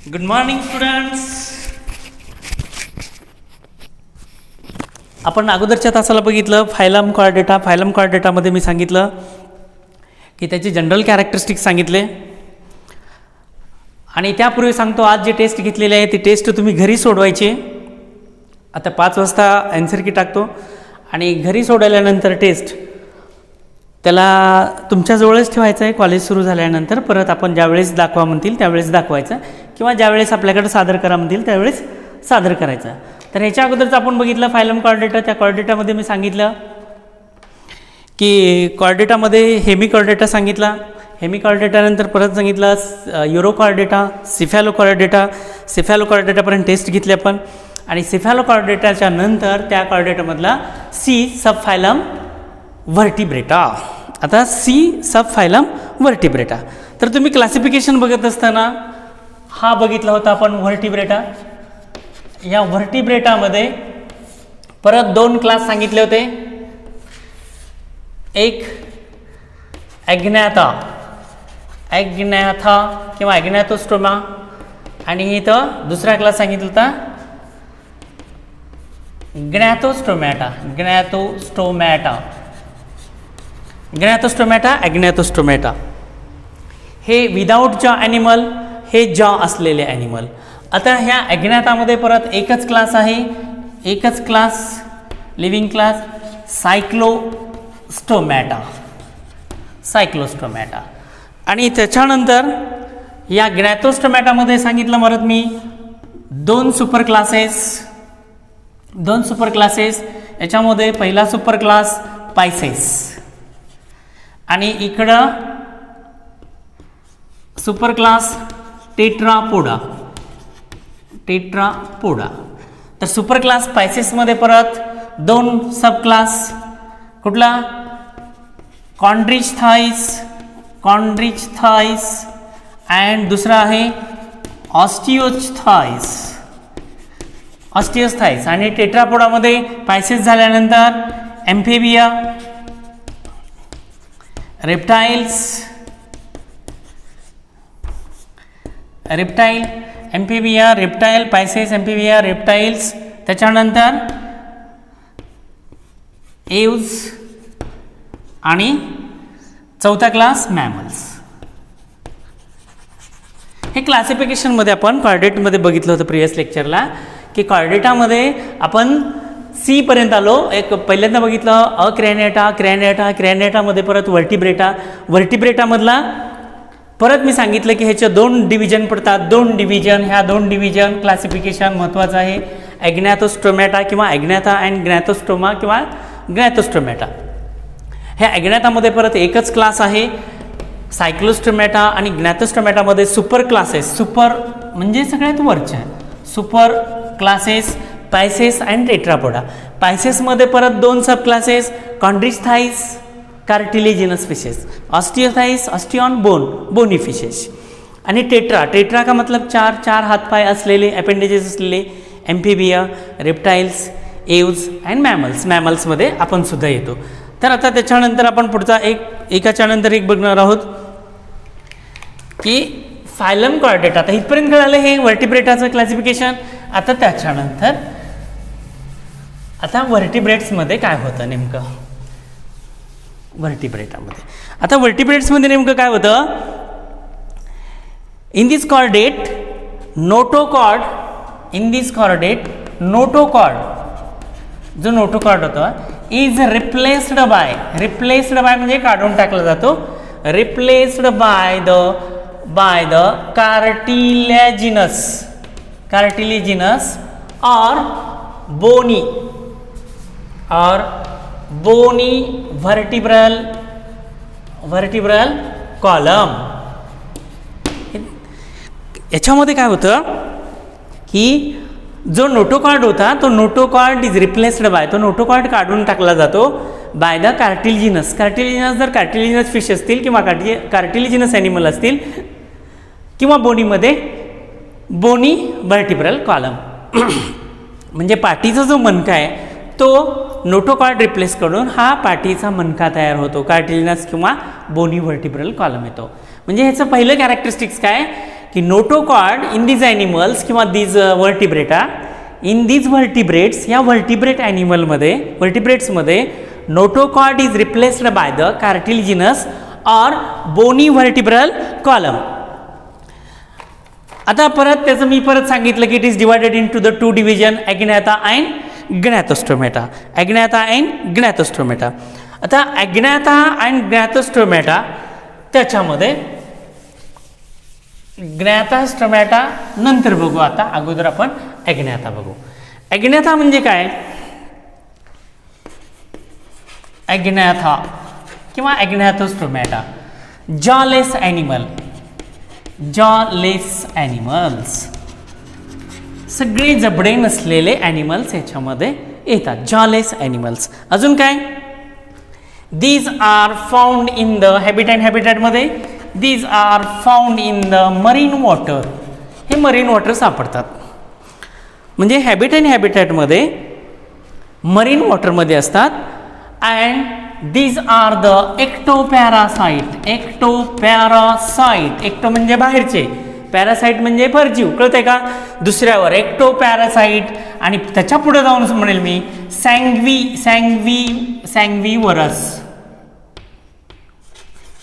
Good morning students. आपण अगोदरच्या तासाला बघितलं फायलम कॉर्डेटा. फायलम कॉर्डेटामध्ये मी सांगितलं की त्याचे जनरल कॅरेक्टरिस्टिक्स सांगितले आणि त्यापूर्वी सांगतो आज जे टेस्ट घेतलेली आहे ती टेस्ट तुम्ही घरी सोडवायची. आता 5 वाजता आन्सर की टाकतो आणि घरी सोडवल्यानंतर टेस्ट त्याला तुमच्याजवळच ठेवायचं आहे. कॉलेज सुरू झाल्यानंतर परत आपण ज्यावेळेस दाखवा म्हणतील त्यावेळेस दाखवायचं किंवा ज्यावेळेस आपल्याकडे सादर करा म्हणतील त्यावेळेस सादर करायचं. तर ह्याच्या अगोदरच आपण बघितलं फायलम कॉर्डेटा. त्या कॉर्डेटामध्ये मी सांगितलं की कॉर्डेटामध्ये हेमी कॉर्डेटा सांगितला. हेमी कॉर्डेटानंतर परत सांगितलं युरो कॉर्डेटा, सिफॅलो कॉर्डेटा. सिफॅलो कॉर्डेटापर्यंत टेस्ट घेतली आपण आणि सिफॅलो कॉर्डेटाच्या नंतर त्या कॉर्डेटामधला सी सब फायलम व्हर्टिब्रेटा. आता सी सब फायलम व्हर्टिब्रेटा. तर तुम्ही क्लासिफिकेशन बघत असताना हा बघितला होता आपण व्हर्टिब्रेटा. या व्हर्टिब्रेटामध्ये परत 2 क्लास सांगितले होते. एक ॲग्नॅथा किंवा ॲग्नॅथोस्टोमा आणि इथं दुसरा क्लास सांगितला होता ॲग्नॅथोस्टोमॅटा. हे विदाऊट जॉ ॲनिमल, हे जॉ असलेले ॲनिमल. आता ह्या ॲग्नॅथामध्ये परत एकच क्लास आहे, एकच क्लास लिव्हिंग क्लास सायक्लोस्टोमॅटा. आणि त्याच्यानंतर या ग्नॅथोस्टोमॅटामध्ये सांगितलं परत मी 2 सुपर क्लासेस. याच्यामध्ये पहिला सुपर क्लास पायसेस आणि इकडं सुपर क्लास टेट्रापोडा. तर सुपर क्लास पायसेसमध्ये परत 2 सब क्लास. कुठला? कॉन्ड्रिच थाईस अँड दुसरा आहे ऑस्टियोस्थाईस. आणि टेट्रापोडामध्ये पायसेस झाल्यानंतर Amphibia, reptile, Pisces, Amphibia, reptiles. त्याच्यानंतर एव्ज आणि चौथा क्लास मॅमल्स. हे क्लासिफिकेशनमध्ये आपण कॉर्डेटमध्ये बघितलं होतं प्रिवियस लेक्चरला की कॉर्डेटामध्ये आपण सी पर्यंत आलो. एक पहिल्यांदा बघितलं क्रॅनेटामध्ये परत व्हर्टिब्रेटामधला परत मी सांगितलं की ह्याचे 2 डिव्हिजन पडतात. 2 डिव्हिजन, ह्या 2 डिव्हिजन क्लासिफिकेशन महत्त्वाचं आहे. ॲग्नॅथोस्टोमॅटा किंवा ॲग्नॅथा अँड ग्नॅथोस्टोमा किंवा ग्नॅथोस्टोमॅटा. ह्या ॲग्नॅथामध्ये परत एकच क्लास आहे सायक्लोस्टोमॅटा आणि ग्नॅथोस्टोमॅटामध्ये सुपर क्लासेस. सुपर म्हणजे सगळ्यात वरच्या super classes pisces and tetrapoda. पायसेसमध्ये परत 2 sub classes chondrichthyes cartilaginous fishes, osteichthyes osteon bony fishes आणि टेट्रा का मतलब 4 हातपाय असलेले अपेंडेजेस असलेले एम्फिबिया, रेप्टाईल्स, एव्ज अँड मॅमल्समध्ये आपण सुद्धा येतो. तर आता त्याच्यानंतर आपण पुढचा एकाच्या नंतर एक बघणार आहोत की फायलम कॉर्डेटा. आता इथपर्यंत कळालं हे व्हर्टिब्रेटाचं क्लासिफिकेशन. आता त्याच्यानंतर आता व्हर्टिब्रेट्समध्ये काय होतं नेमकं व्हर्टिब्रेटामध्ये. आता व्हर्टिब्रेट्समध्ये नेमकं काय होतं? इन दिस कॉर्डेट नोटोकॉर्ड, जो नोटोकॉर्ड होता इज रिप्लेस्ड बाय म्हणजे काढून टाकला जातो. रिप्लेस्ड बाय द कार्टिलेजिनस और बोनी व्हर्टिब्रल कॉलम. याच्यामध्ये काय होतं की जो नोटोकॉर्ड होता तो नोटोकॉर्ड इज रिप्लेस्ड बाय, तो नोटोकॉर्ड काढून टाकला जातो बाय द कार्टिलिजिनस. जर कार्टिलिजिनस फिश असतील किंवा कार्टिलिजिनस ॲनिमल असतील किंवा बोनीमध्ये बोनी व्हर्टिब्रल कॉलम म्हणजे पाठीचा जो मणका आहे तो नोटोकॉर्ड रिप्लेस करून हा पाठीचा मणका तयार होतो. कार्टिलिजिनस किंवा बोनी व्हर्टिब्रल कॉलम येतो. म्हणजे ह्याचं पहिलं कॅरेक्टरिस्टिक्स काय की नोटोकॉर्ड इन दीज ॲनिमल्स किंवा these vertebrata in these vertebrates या व्हर्टिब्रेट्समध्ये notochord is replaced by the cartilaginous और बोनी व्हर्टिब्रल कॉलम. आता परत त्याचं मी परत सांगितलं की it is divided in to the two division agnatha and gnathostomata. Agnatha and gnathostomata. आता ॲग्नाथा अँड ग्नॅथोस्टोमेटा त्याच्यामध्ये ग्नॅथोस्टोमेटा नंतर बघू. आता अगोदर आपण ॲग्नाथा बघू. ॲग्नाथा म्हणजे काय? ॲग्नाथा किंवा agnathostomata jawless animal. Jawless animals सगळे जबडे नसलेले ॲनिमल्स याच्यामध्ये येतात. Jawless animals. अजून काय? These are found in the हॅबिटॅटमध्ये these are found in the marine water. हे मरीन वॉटर सापडतात. म्हणजे हॅबिटॅटमध्ये मरीन वॉटरमध्ये असतात. And these are the ectoparasite. Ectoparasite. Ecto म्हणजे बाहेरचे, पॅरासाइट म्हणजे परजीव. कळतंय का? दुसऱ्यावर एक्टोपॅरासाइट. आणि त्याच्या पुढे जाऊन म्हणेल मी सँग्विवरस.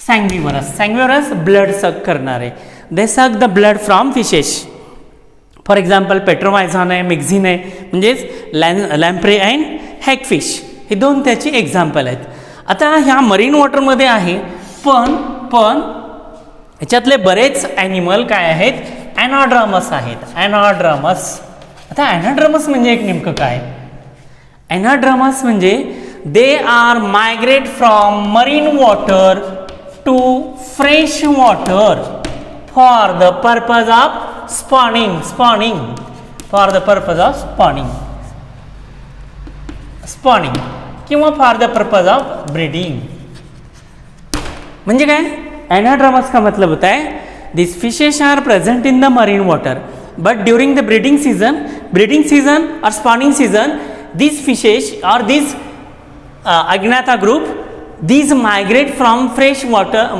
सँग्विवरस ब्लड सक करणारे. They suck the blood from fishes. For example petromyzon आहे, मेक्झिन आहे, म्हणजेच लॅम्प्रे अँड हॅगफिश. हे दोन त्याची एक्झाम्पल आहेत. आता ह्या मरीन वॉटरमध्ये आहे, पण ह्याच्यातले बरेच ॲनिमल काय आहेत? ॲनाड्रामस आहेत. ॲनाड्रामस. आता ॲनाड्रामस म्हणजे एक नेमकं काय? ॲनाड्रामस म्हणजे they are migrate from marine water to fresh water for the purpose of spawning. For the purpose of spawning किंवा for the purpose of breeding. म्हणजे काय? एनाड्रामस का मतलब होता है this fishes are present in the marine water but during the breeding season और spawning season these fishes or these Agnatha group these migrate from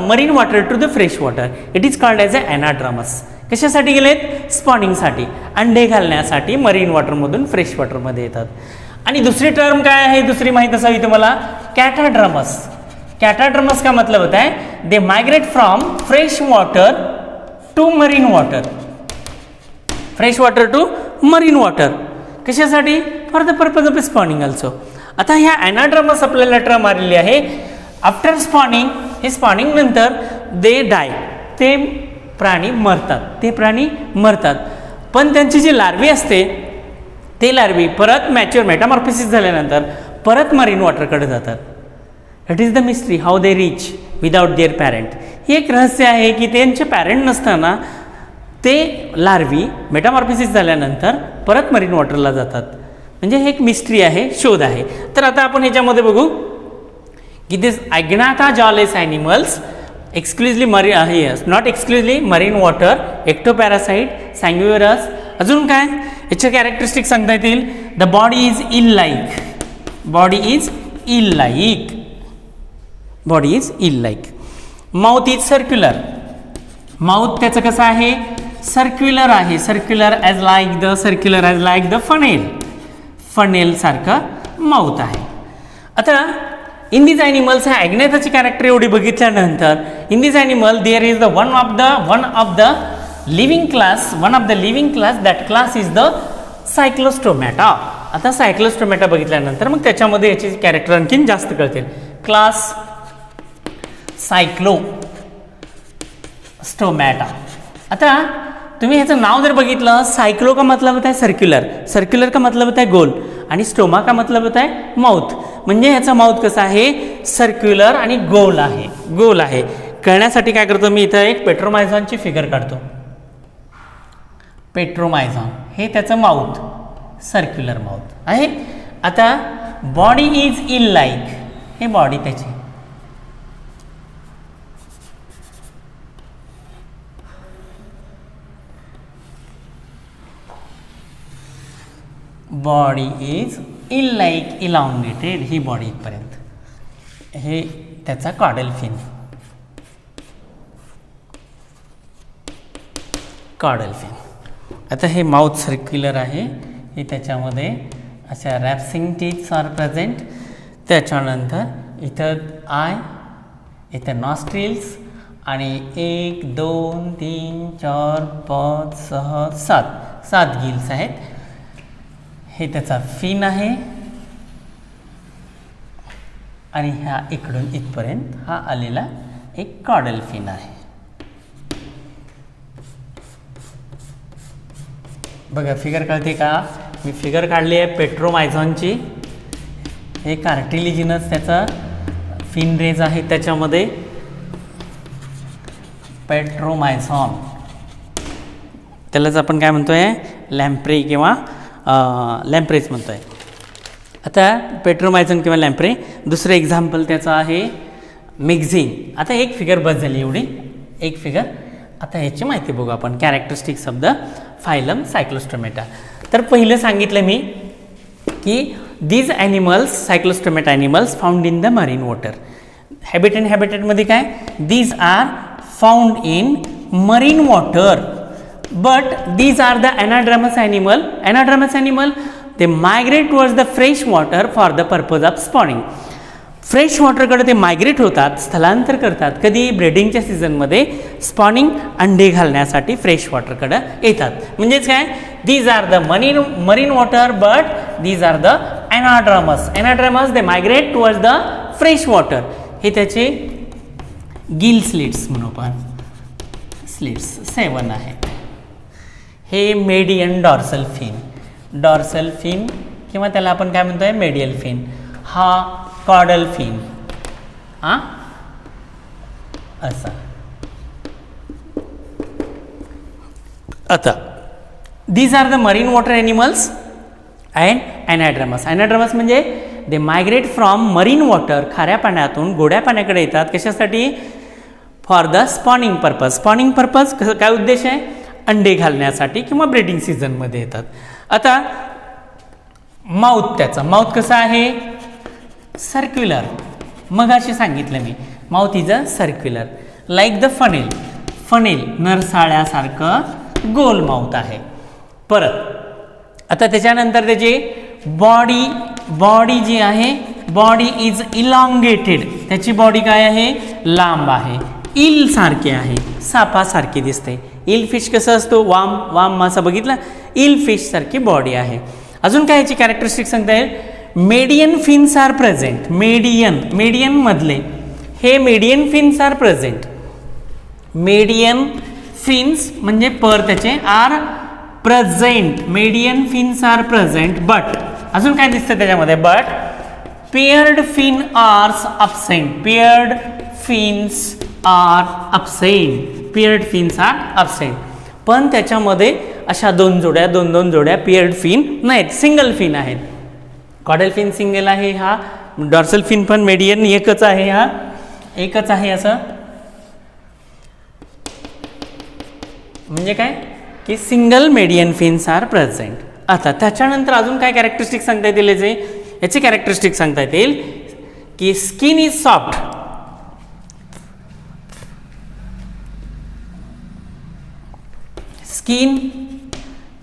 marine water to the fresh water. It is called as a anadromous. कशासाठी गेलेत? स्पॉनिंगसाठी, अंडे घालण्यासाठी marine वॉटरमधून fresh वॉटरमध्ये येतात. आणि दुसरी term काय आहे? दुसरी माहीत असावी तुम्हाला, कॅटाड्रमस. कॅटाड्रमस का मतलब होता है they migrate from fresh water to marine water. Fresh water to marine water कशासाठी? For the purpose of spawning also. आता ह्या ॲनाड्रमस आपल्याला टर्म आलेली आहे. आफ्टर स्पॉनिंग, हे स्पॉनिंग नंतर दे डाय, ते प्राणी मरतात. पण त्यांची जी लार्वी असते ते लार्वी परत मॅच्युअर मेटामॉर्फोसिस झाल्यानंतर परत मरीन वॉटरकडे जातात. It is the mystery how they reach without their parent. हे एक रहस्य आहे की त्यांचे पॅरेंट नसताना ते लार्वी मेटामॉर्फोसिस झाल्यानंतर परत मरीन वॉटरला जातात. म्हणजे हे एक मिस्ट्री आहे, शोध आहे. तर आता आपण ह्याच्यामध्ये बघू की this agnatha jawless animals not exclusively marine water, ectoparasite, sanguivorous. अजून काय याचे कॅरेक्टरिस्टिक सांगता येतील? The body is eel like. Mouth is circular. Mouth त्याचं कसं आहे? सर्क्युलर आहे. Circular as like the funnel सारखं माउथ आहे. आता इन दिस ॲनिमल्स ह्या ॲग्नाथाची कॅरेक्टर एवढी बघितल्यानंतर in this animal there is the one of the living class that class is the cyclostomata. आता सायक्लोस्टोमॅटा बघितल्यानंतर मग त्याच्यामध्ये याची कॅरेक्टर आणखीन जास्त कळतील. क्लास सायक्लोस्टोमॅटा. आता तुम्ही ह्याचं नाव जर बघितलं, सायक्लो का मतलब होता है सर्क्युलर का मतलब होता है गोल, आणि स्टोमा का मतलब होता है माउथ. म्हणजे ह्याचा माउथ कसा आहे? सर्क्युलर आणि गोल आहे. कळण्यासाठी काय करतो मी? इथं एक पेट्रोमायझॉनची फिगर काढतो. पेट्रोमायझॉन हे त्याचं माउथ, सर्क्युलर माउथ आहे. आता बॉडी इज इल लाईक, हे बॉडी त्याची. Body is eel like elongated. ही बॉडी इथपर्यंत, हे त्याचा कॉडल फिन. Caudal fin. आता हे माउथ सर्क्युलर आहे, हे त्याच्यामध्ये अशा रॅप्सिंग टीथ्स आर प्रेझेंट. त्याच्यानंतर इथं आय, इथं नॉस्ट्रिल्स आणि 1 2 3 4 5 6 7 गिल्स आहेत. हे त्याचा फिन आहे आणि ह्या इकडून इथपर्यंत हा आलेला एक कॉडल फिन आहे. बघा फिगर कळते का? मी फिगर काढली आहे पेट्रोमायझॉनची. हे कार्टिलिजिनस त्याचा फिन रेज आहे, त्याच्यामध्ये पेट्रोमायझॉन, त्यालाच आपण काय म्हणतोय लॅम्प्रे किंवा लॅम्प्रेच म्हणतोय. आता पेट्रोमायझॉन किंवा लॅम्प्रे. दुसरं एक्झाम्पल त्याचं आहे मिक्झिन. आता एक फिगर बस झाली, एवढी एक फिगर. आता ह्याची माहिती बघू आपण. Characteristics of the phylum cyclostomata. तर पहिलं सांगितलं मी की these animals, cyclostomata animals found in the marine water. Habit and हॅबिटेटमध्ये काय, these are found in marine water, but these are the anadromous animal. Anadromous animal ते migrate towards the fresh water for the purpose of spawning. Fresh वॉटरकडे ते migrate होतात, स्थलांतर करतात. कधी ब्रेडिंगच्या सीझनमध्ये स्पॉनिंग, अंडे घालण्यासाठी फ्रेश वॉटरकडे येतात. म्हणजेच काय, these are the marine water but these are the anadromous. Anadromous they migrate towards the fresh water. हे त्याचे गिल स्लिट्स म्हणू आपण. स्लिट्स 7 आहे. हे median dorsal fin. Dorsal fin किंवा त्याला आपण काय म्हणतोय मेडियल फिन. हा कॉडल फिन. असा. आता these are the marine water animals and anadromous. Anadromous म्हणजे they migrate from marine water, खाऱ्या पाण्यातून गोड्या पाण्याकडे येतात. कशासाठी? For the spawning purpose. Spawning purpose काय उद्देश आहे? अंडे घालण्यासाठी किंवा ब्रीडिंग सीझनमध्ये येतात. आता माउथ, त्याचा माउथ कसा आहे? सर्क्युलर. मग असे सांगितलं मी, mouth is a circular like the funnel. Funnel नरसाळ्यासारखं गोल माउथ आहे. परत आता त्याच्यानंतर त्याची बॉडी जी आहे, बॉडी इज इलॉंगेटेड. त्याची बॉडी काय आहे? लांब आहे. इल सारखे आहे, सापासारखी दिसते. इल फिश कसं असतो? वाम मासा बघितला? इल फिश सारखी बॉडी आहे. अजून काय याची कॅरेक्टरिस्टिक सांगता येईल? Median fins are present. Median मधले हे median fins are present. Median fins म्हणजे पर त्याचे are present. Median fins are present. But अजून काय दिसतं त्याच्यामध्ये? But paired fin are absent. Paired fins are absent. Paired fins are absent. पण त्याच्यामध्ये अशा दोन जोड्या पेयर्ड फिन नाहीत, सिंगल फिन आहेत. कॉडल फिन सिंगल आहे. हा डॉर्सल फिन पण मेडियन एकच आहे. हा एकच आहे. असं म्हणजे काय की single median fins are present. आता त्याच्यानंतर अजून काय कॅरेक्टरिस्टिक सांगता येतील याची कॅरेक्टरिस्टिक सांगता येतील की skin is soft. Skin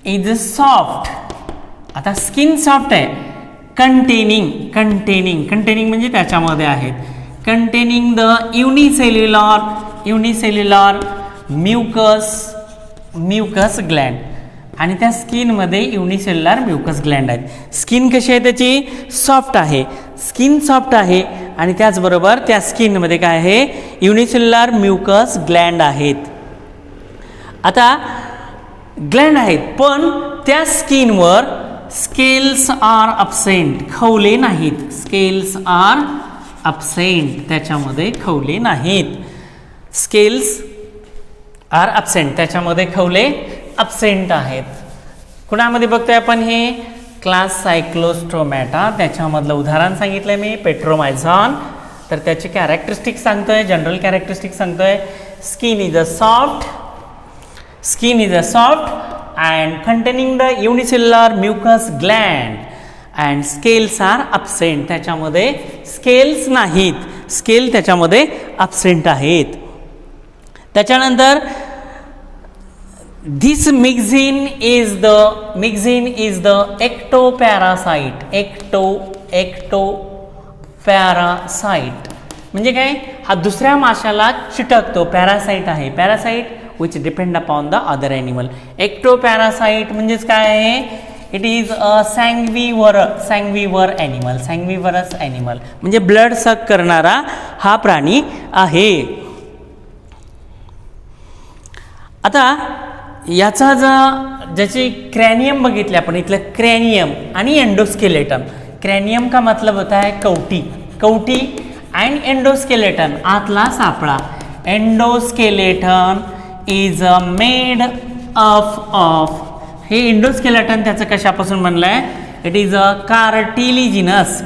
is soft. आता स्किन सॉफ्ट आहे. कंटेनिंग म्हणजे त्याच्यामध्ये आहेत. Containing the unicellular mucus Gland. आणि त्या स्किनमध्ये युनिसेल्युलर म्युकस ग्लँड आहेत. स्किन कशी आहे त्याची? सॉफ्ट आहे. स्किन सॉफ्ट आहे आणि त्याचबरोबर त्या स्किनमध्ये काय आहे? युनिसेल्युलर म्युकस ग्लँड आहेत. आता ग्लँड आहेत पण त्या स्किनवर स्केल्स आर अब्सेंट. खवले नाहीत. Scales are absent. त्याच्यामध्ये खवले नाहीत. Scales are absent. त्याच्यामध्ये खवले अब्सेंट आहेत. कुणामध्ये बघतोय आपण? हे क्लास सायक्लोस्टोमॅटा. त्याच्यामधलं उदाहरण सांगितलंय मी पेट्रोमायझॉन. तर त्याची कॅरेक्टरिस्टिक सांगतोय, जनरल कॅरेक्टरिस्टिक सांगतोय. Skin is a soft and containing the unicellular mucus gland and scales are absent. त्याच्यामध्ये स्केल्स नाहीत. स्केल त्याच्यामध्ये absent आहेत. त्याच्यानंतर This myxin is the ectoparasite. ectoparasite म्हणजे काय, हा दुसऱ्या माशाला चिटकतो, पॅरासाइट आहे. Parasite which depend upon the other animal. Ectoparasite म्हणजेच काय आहे, it is a sanguivore animal. Sanguivorous animal म्हणजे ब्लड सक करणारा हा प्राणी आहे. आता याचा ज्याची क्रॅनियम बघितले आपण, इथलं क्रॅनियम आणि एंडोस्केलेटन. क्रॅनियम का मतलब होता है कवटी अँड एंडोस्केलेटन आतला सापळा. एंडोस्केलेटन इज मेड ऑफ हे एंडोस्केलेटन त्याचं कशापासून बनलं आहे, it is a cartilaginous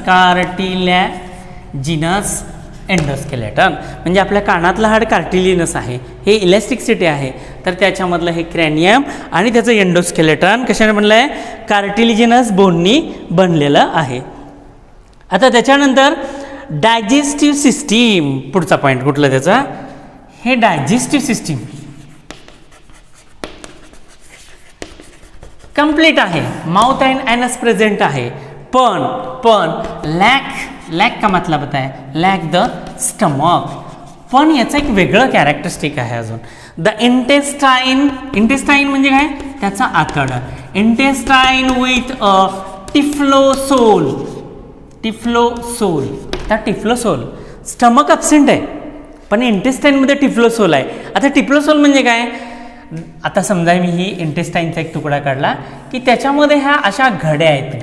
endoskeleton म्हणजे आपल्या कानातलं हाड कार्टिलिनस आहे, हे इलॅस्टिसिटी आहे, तर त्याच्यामधलं हे क्रॅनियम आणि त्याचं एंडोस्केलेटन कशाने बनलं आहे, कार्टिलिजिनस बोननी बनलेलं आहे. आता त्याच्यानंतर डायजेस्टिव्ह सिस्टीम, पुढचा पॉईंट कुठला त्याचा, हे डायजेस्टिव्ह सिस्टीम कंप्लीट आहे, माउथ अँड ॲनस प्रेझेंट आहे, पण लॅक का मतलब होता है, लॅक द स्टमक. पण याचं एक वेगळं कॅरेक्टरिस्टिक आहे अजून. द इंटेस्टाईन म्हणजे काय, त्याचा आतड. Intestine with a typhlosole. त्या टिफ्लोसोल स्टमक अब्सेंट आहे पण इंटेस्टाईनमध्ये टिफ्लोसोल आहे. आता टिफ्लोसोल म्हणजे काय, आता समजा मी ही इंटेस्टाईनचा एक तुकडा काढला की त्याच्यामध्ये ह्या अशा घड्या आहेत.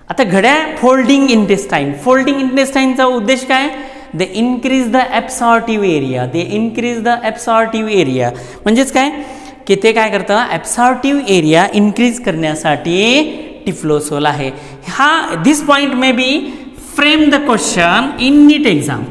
आता घड्या फोल्डिंग इंटेस्टाईनचा उद्देश काय, they increase the absorptive area. म्हणजेच काय की ते काय करतं, ॲब्सॉर्टिव्ह एरिया इन्क्रीज करण्यासाठी टिफ्लोसोल आहे. This point may be frame the question in NEET exam.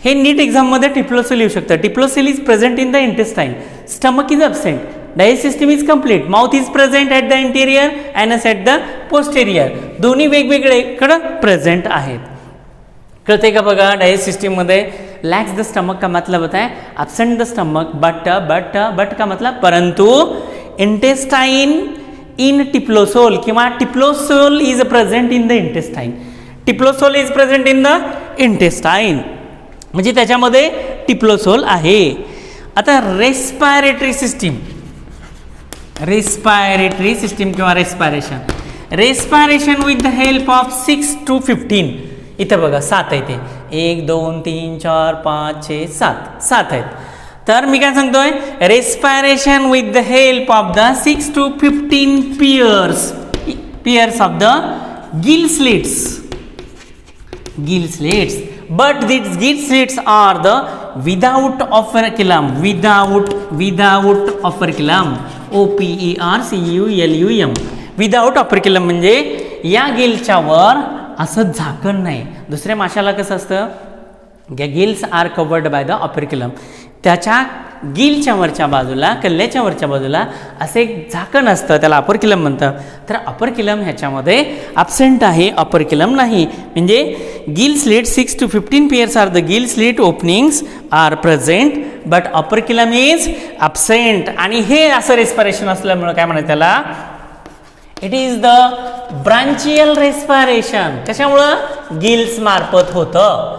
हे नीट एक्झाममध्ये टिफ्लोसोल येऊ शकतं. Typhlosole is present in the intestine, stomach is absent, digest system is complete, mouth is present at the interior, anus at the posterior. दोन्ही वेगवेगळेकडं present आहेत. कळते का बघा, डायजेस्ट सिस्टममध्ये लॅक्स द स्टमक का मतलब होता है अब्सेंट द स्टमक, बट का मतलब परंतु इंटेस्टाइन इन टिफ्लोसोल किंवा typhlosole is present in the intestine. Typhlosole is present in the intestine म्हणजे त्याच्यामध्ये टिफ्लोसोल आहे. आता रेस्पायरेटरी सिस्टीम किंवा respiration with the help of 6 to 15. इथं बघा 7 आहे, ते 1 2 3 4 5 6 7 आहेत. तर मी काय सांगतोय, respiration with the help of the 6 to 15 pairs of the gill slits. But these gill slits are the without operculum. OPERCULUM. Without operculum म्हणजे या गिलच्या वर असं झाकण नाही. दुसऱ्या माशाला कसं असतं, gills are covered by the operculum. त्याच्या गिलच्या वरच्या बाजूला, कल्ल्याच्या वरच्या बाजूला असं एक झाकण असतं, त्याला ऑपरक्युलम म्हणतं. तर ऑपरक्युलम ह्याच्यामध्ये ॲब्सेंट आहे, ऑपरक्युलम नाही. म्हणजे gill slit 6 to 15 pairs are the gill slit openings are present but operculum is absent. आणि हे असं रेस्पिरेशन असल्यामुळे काय म्हणायचं त्याला, it is the branchial respiration. कशामुळं, गिल्स मार्फत होतं.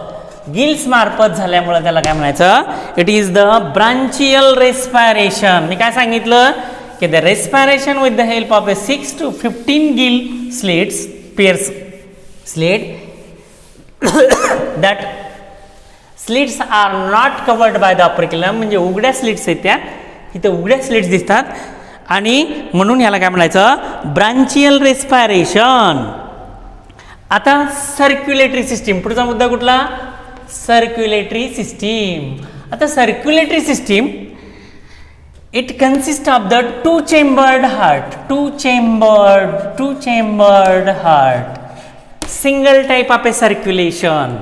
गिल्स मार्फत झाल्यामुळे त्याला काय म्हणायचं, it is the branchial respiration. मी काय सांगितलं की the respiration with the help of a 6 to 15 gill slits pairs slit that slits R not covered by the operculum. म्हणजे उघड्या स्लिट्स आहेत, त्या इथे उघड्या स्लिट्स दिसतात आणि म्हणून ह्याला काय म्हणायचं, ब्रांचियल रेस्पिरेशन. आता सर्क्युलेटरी सिस्टीम, पुढचा मुद्दा कुठला, सर्क्युलेटरी सिस्टीम. आता circulatory system it consist of the two chambered heart, single type of a circulation.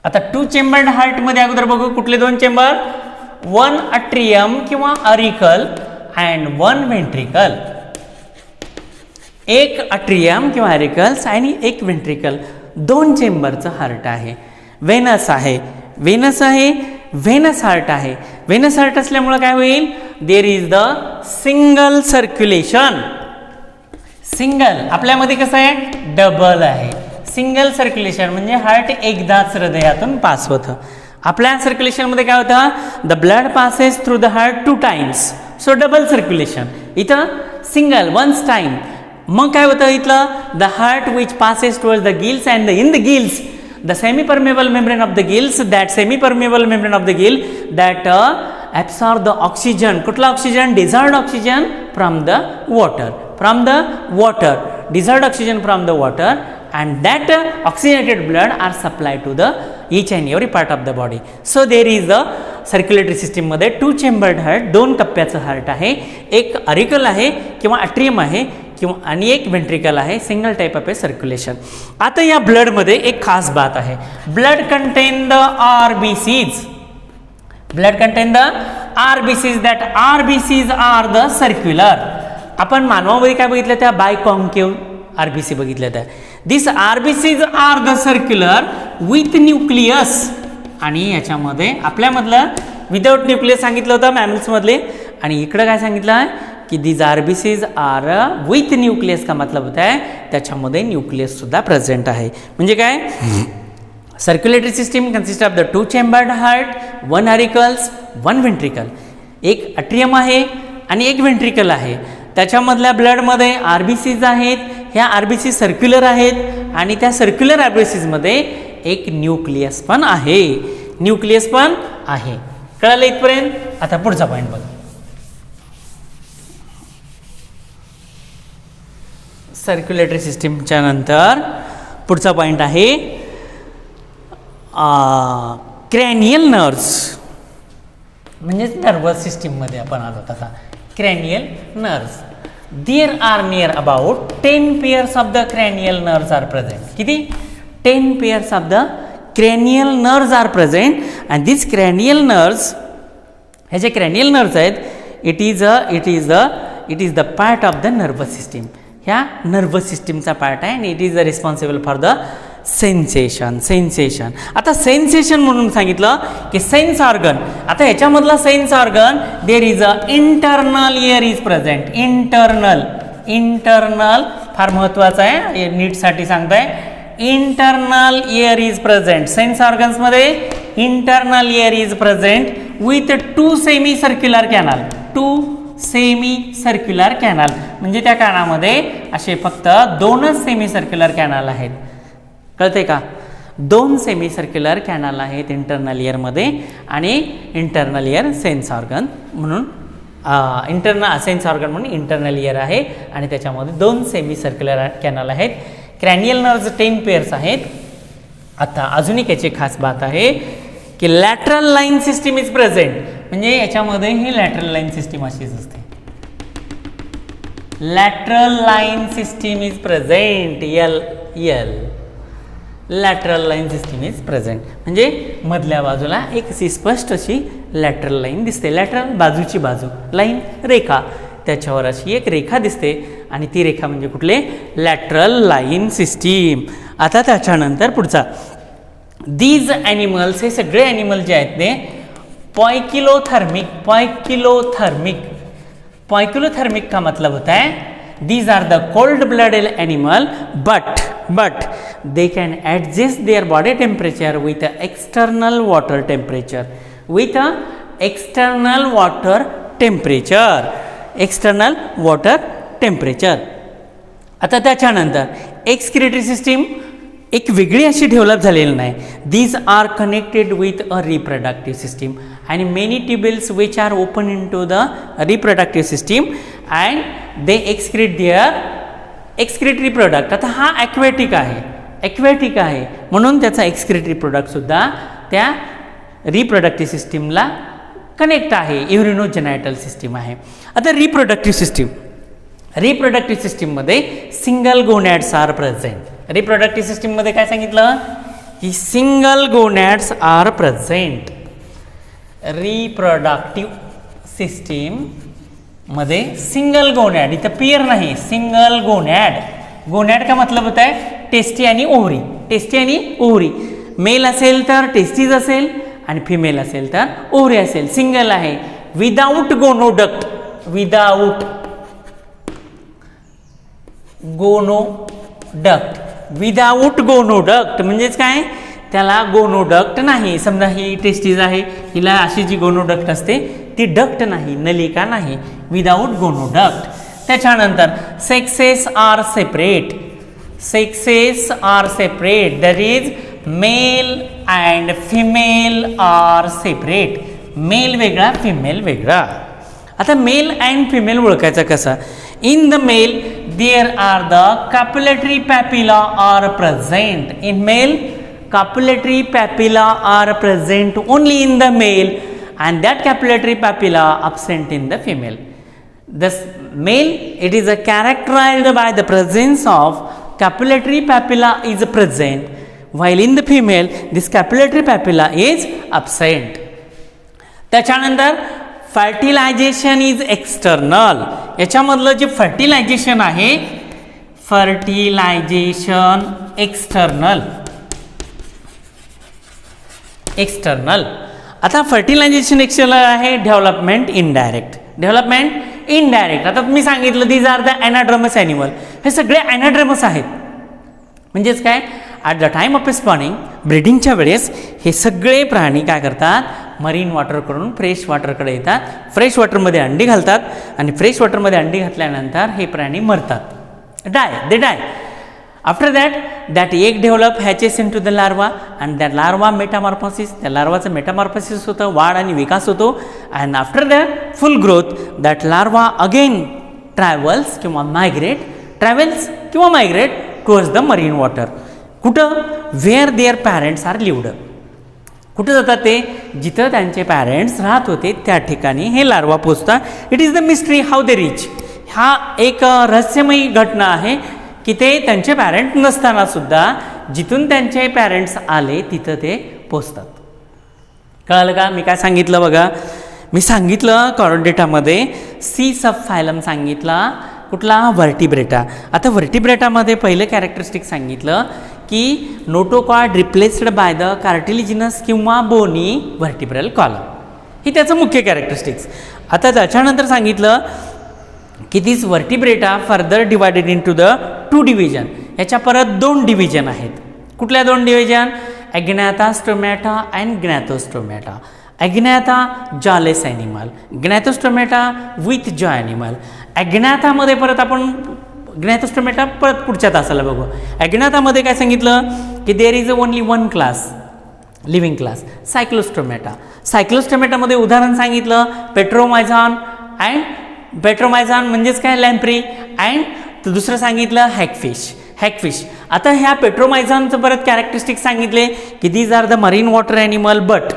आता 2 chambered heart मध्ये अगोदर बघू कुठले 2 चेंबर, 1 atrium किंवा अरिकल अँड 1 ventricle. एक अट्रियम किंवा अरिकल्स आणि एक वेंट्रिकल, 2 चेंबरचं हार्ट आहे. व्हेनस हार्ट आहे. व्हेनस हार्ट असल्यामुळे काय होईल, there is the single circulation. Single आपल्यामध्ये कसं आहे, डबल आहे. सिंगल सर्क्युलेशन म्हणजे हार्ट एकदाच हृदयातून पास होतं. आपल्या सर्क्युलेशनमध्ये काय होतं, the blood passes through the heart 2 times, so double circulation. इथं सिंगल वन्स टाइम. मग काय होतं इथलं, the heart which passes towards the gills and in the gills the semi-permeable membrane of the gills, that semi-permeable membrane of the gill that absorb the oxygen. कुठला oxygen, dissolved oxygen from the water, dissolved oxygen from the water, and that oxygenated blood are supplied to the each and every part of the body. So there is the circulatory सिस्टीममध्ये 2 chambered heart, 2 कप्प्याचं heart आहे. एक auricle आहे किंवा atrium आहे किंवा आणि एक ventricle आहे. Single type of a circulation. आता या ब्लडमध्ये एक खास बात आहे, blood contain the RBCs. Blood contain the RBCs, that RBCs are the circular. आपण मानवामध्ये काय बघितलं, त्या बायकॉन्केव्ह RBC बघितल्या त्या. This RBCs are the circular with nucleus. आणि याच्यामध्ये आपल्यामधलं विदाउट न्यूक्लियस सांगितलं होतं मॅमल्समधले, आणि इकडं काय सांगितलं आहे की these RBCs are with nucleus. का मतलब होता है त्याच्यामध्ये न्यूक्लियस सुद्धा प्रेझेंट आहे. म्हणजे काय, circulatory system consist of the 2 chambered heart, 1 अरिकल्स, 1 ventricle. एक अट्रियम आहे आणि एक वेंट्रिकल आहे. त्याच्यामधल्या ब्लडमध्ये RBCs आहेत. ह्या RBC सर्क्युलर आहेत आणि त्या सर्क्युलर RBCsमध्ये एक न्यूक्लियस पण आहे. कळालं इथपर्यंत. आता पुढचा पॉईंट बघा, सर्क्युलेटरी सिस्टीमच्या नंतर पुढचा पॉईंट आहे क्रॅनियल नर्व्स. म्हणजेच नर्वस सिस्टीममध्ये आपण आलो. तसा cranial nerves, there are near about 10 pairs of the cranial nerves are present. किती, 10 pairs of the cranial nerves are present. And this cranial nerves, हे जे क्रॅनियल नर्व्स आहेत, it is the part of the nervous system. ह्या nervous सिस्टीमचा part आहे आणि it is the responsible for the sensation. आता sensation म्हणून सांगितलं की सेन्स ऑर्गन. आता ह्याच्यामधला sense organ, there is a internal ear is present. Internal फार महत्वाचं आहे, नीटसाठी सांगताय. Internal ear is present. Sense ऑर्गन्समध्ये internal ear is present with 2 semi circular canal. 2 semi circular canal म्हणजे त्या कानामध्ये असे फक्त 2च सेमी सर्क्युलर कॅनल आहेत. कळते का, 2 सेमी सर्क्युलर कॅनल आहेत इंटरनल इयरमध्ये. आणि इंटरनल इयर सेन्स ऑर्गन म्हणून सेन्स ऑर्गन म्हणून इंटरनल इयर आहे आणि त्याच्यामध्ये 2 सेमी सर्क्युलर कॅनल आहेत. क्रॅनियल नर्व्स 10 पेअर्स आहेत. आता अजून एक याची खास बात आहे की lateral line system is present. म्हणजे याच्यामध्ये ही लॅटरल लाईन सिस्टीम अशीच असते. Lateral line system is present. Lateral line system is present म्हणजे मधल्या बाजूला एक अशी स्पष्ट अशी लॅटरल लाईन दिसते. लॅटरल बाजूची बाजू, लाईन रेखा, त्याच्यावर अशी एक रेखा दिसते आणि ती रेखा म्हणजे कुठले, लॅटरल लाईन सिस्टीम. आता त्याच्यानंतर पुढचा, दीज ॲनिमल्स, हे सगळे ॲनिमल जे आहेत ते पॉइक्लोथर्मिक का मतलब होता है these are the cold blooded animal but they can adjust their body temperature with a external water temperature. आता त्याच्यानंतर एक्सक्रिटरी सिस्टीम एक वेगळी अशी डेव्हलप झालेली नाही. These are connected with a reproductive system आणि many tubules which are open in to the reproductive system and they excrete their excretory product. आता हा ॲक्वेटिक आहे म्हणून त्याचा एक्सक्रिटरी प्रोडक्टसुद्धा त्या रिप्रोडक्टिव्ह सिस्टीमला कनेक्ट आहे. युरिनोजेनायटल सिस्टीम आहे. आता रिप्रोडक्टिव्ह सिस्टीममध्ये सिंगल गोनॅड्स आर प्रेझेंट. रिप्रोडक्टिव्ह सिस्टीममध्ये काय सांगितलं की सिंगल गोनॅड्स आर प्रेझेंट. रिप्रोडक्टिव्ह सिस्टीममध्ये सिंगल गोनॅड, इथं पेयर नाही, सिंगल गोनॅड का मतलब होता है टेस्टी आणि ओव्हरी. मेल असेल तर टेस्टीज असेल आणि फिमेल असेल तर ओव्हरी असेल. सिंगल आहे. Without gonoduct, without gonoduct, without gonoduct म्हणजेच काय, त्याला गोनोडक्ट नाही. समजा ही टेस्टीज आहे, हिला अशी जी गोनोडक्ट असते ती डक्ट नाही, नलिका नाही, विदाऊट गोनोडक्ट. त्याच्यानंतर sexes are separate, sexes are separate, that is male and female are separate. Male वेगळा, फिमेल वेगळा. आता मेल अँड फिमेल ओळखायचा कसा? In the male there are the copulatory papilla are present. In male capillary papilla are present only in the male and that capillary papilla absent in the female. The male, it is characterized by the presence of capillary papilla is present, while in the female this capillary papilla is absent. त्याच्यानंतर fertilisation is external. याच्यामधलं जे fertilisation आहे, fertilisation external, external. आता fertilisation external आहे. Development indirect, development indirect. आता तुम्ही सांगितलं these are the anadromous animal, हे सगळे ॲनाड्रमस आहेत. म्हणजेच काय, at the time of spawning, ब्रीडिंगच्या वेळेस हे सगळे प्राणी काय करतात, मरीन वॉटरकडून फ्रेश वॉटरकडे येतात, फ्रेश वॉटरमध्ये अंडी घालतात आणि फ्रेश वॉटरमध्ये अंडी घातल्यानंतर हे प्राणी मरतात, दे डाय. After that, that egg develop hatches into the larva and that larva metamorphosis, त्या लार्वाचं मेटामॉर्फोसिस होतं, वाढ आणि विकास होतो. and after that full growth, that larva again travels किंवा migrate, travels किंवा migrate towards the marine water. कुठं? where their parents are lived. कुठं जातात ते? जिथं त्यांचे पॅरेंट्स राहत होते त्या ठिकाणी हे लार्वा पोचतात. It is the mystery how they reach. हा एक रहस्यमयी घटना आहे की ते त्यांचे पॅरेंट नसताना सुद्धा जिथून त्यांचे पॅरेंट्स आले तिथं ते पोचतात. कळलं का? मी काय सांगितलं बघा, मी सांगितलं कॉर्डेटामध्ये सी सब फायलम सांगितला, कुठला? व्हर्टिब्रेटा. आता व्हर्टिब्रेटामध्ये पहिलं कॅरेक्टरिस्टिक सांगितलं की notochord replaced by the cartilaginous किंवा बोनी व्हर्टिब्रल कॉलम, ही त्याचं मुख्य कॅरेक्टरिस्टिक्स. आता त्याच्यानंतर सांगितलं की this vertebrata further divided in to the two division. याच्या परत दोन डिव्हिजन आहेत. कुठल्या दोन division? Agnatha stomata and gnathostomata. Agnatha jawless animal, gnathostomata with jaw animal. ॲग्नॅथामध्ये परत आपण ग्नॅथोस्टोमॅटा परत पुढच्या तासाला बघू. ॲग्नॅथामध्ये काय सांगितलं की there is only one class, living class, cyclostomata. सायक्लोस्टोमॅटामध्ये उदाहरण सांगितलं पेट्रोमायझॉन अँड पेट्रोमायझॉन म्हणजेच काय? लॅम्प्री. अँड दुसरं सांगितलं हॅकफिश, हॅकफिश. आता ह्या पेट्रोमायझॉनचं परत कॅरेक्टरिस्टिक सांगितले की these are the marine water animal but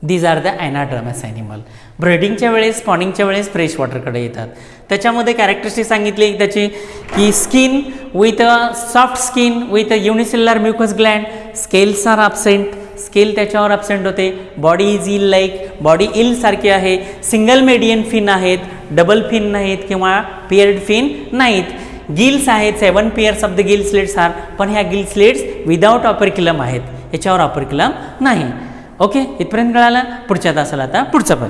these are the anadromous animal. ब्रीडिंगच्या वेळेस, स्पॉनिंगच्या वेळेस फ्रेश वॉटरकडे येतात. त्याच्यामध्ये कॅरेक्टरिस्टिक सांगितली त्याची की skin with a soft skin with a unicellular mucus gland, scales are absent, scale त्याच्यावर ॲब्सेंट होते. Body is eel like, body eel सारखी आहे. सिंगल मेडियन फिन आहेत, डबल फिन नाहीत किंवा पेअर्ड फिन नाहीत. गिल्स आहेत, 7 pairs of the gill slits are, पण ह्या गिल स्लेट्स विदाउट ऑपरक्युलम आहेत, याच्यावर ऑपरक्युलम नाही. ओके, इथपर्यंत कळालं. पुढच्या तासाला आता पुढचं पण